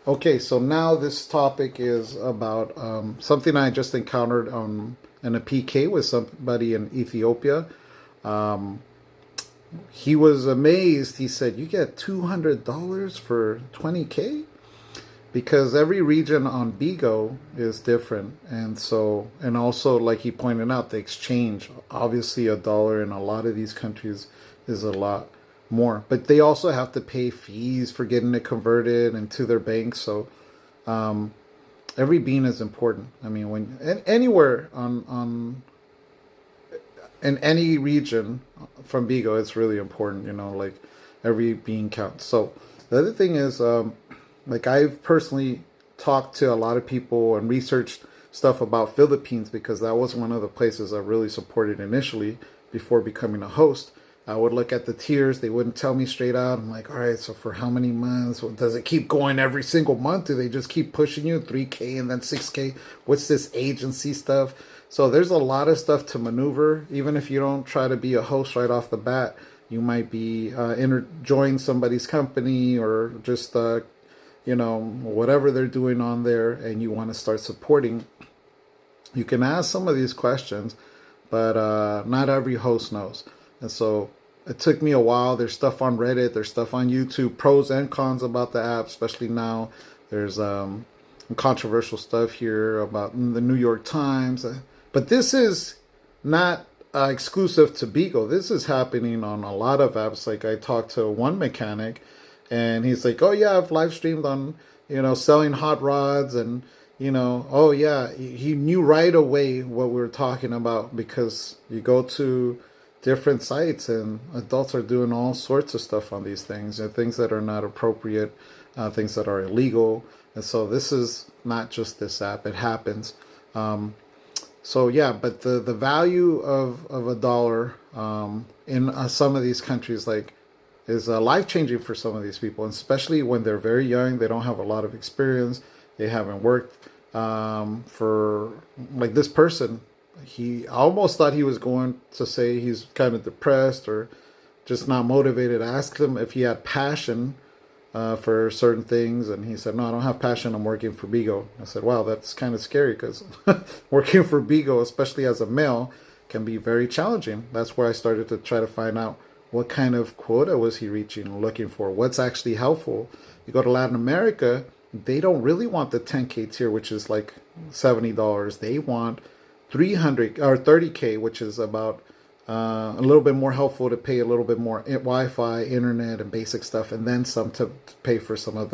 Okay, so now this topic is about something I just encountered in a PK with somebody in Ethiopia. Um, he was amazed. He said, "You get $200 for 20K?" Because every region on Bigo is different, and so and also like he pointed out, the exchange, obviously a dollar in a lot of these countries is a lot more, but they also have to pay fees for getting it converted into their bank. So every bean is important. I mean, when anywhere on in any region from Bigo, it's really important. Like every bean counts. So the other thing is, like I've personally talked to a lot of people and researched stuff about Philippines because that was one of the places I really supported initially before becoming a host. I would look at the tiers. They wouldn't tell me straight out. I'm like, all right, so for how many months? Does it keep going every single month? Do they just keep pushing you 3K and then 6K? What's this agency stuff? So there's a lot of stuff to maneuver. Even if you don't try to be a host right off the bat, you might be join somebody's company or just whatever they're doing on there, and you want to start supporting. You can ask some of these questions, but not every host knows. And so it took me a while. There's stuff on Reddit, there's stuff on YouTube, pros and cons about the app, especially now. There's controversial stuff here about the New York Times. But this is not exclusive to Bigo. This is happening on a lot of apps. Like I talked to one mechanic, and he's like, "Oh yeah, I've live streamed on, selling hot rods, and oh yeah, he knew right away what we were talking about because you go to different sites and adults are doing all sorts of stuff on these things, and things that are not appropriate, things that are illegal." And so this is not just this app; it happens. So yeah, but the value of a dollar in some of these countries, like, is life changing for some of these people, and especially when they're very young. They don't have a lot of experience. They haven't worked for, like this person. He almost thought he was going to say he's kind of depressed or just not motivated. I asked him if he had passion for certain things, and he said, "No, I don't have passion. I'm working for Bigo." I said, "Wow, that's kind of scary because working for Bigo, especially as a male, can be very challenging." That's where I started to try to find out what kind of quota was he reaching, looking for, what's actually helpful. You go to Latin America, they don't really want the 10K tier, which is like $70. They want 300 or 30K, which is about a little bit more helpful to pay a little bit more Wi-Fi, internet, and basic stuff, and then some to pay for some other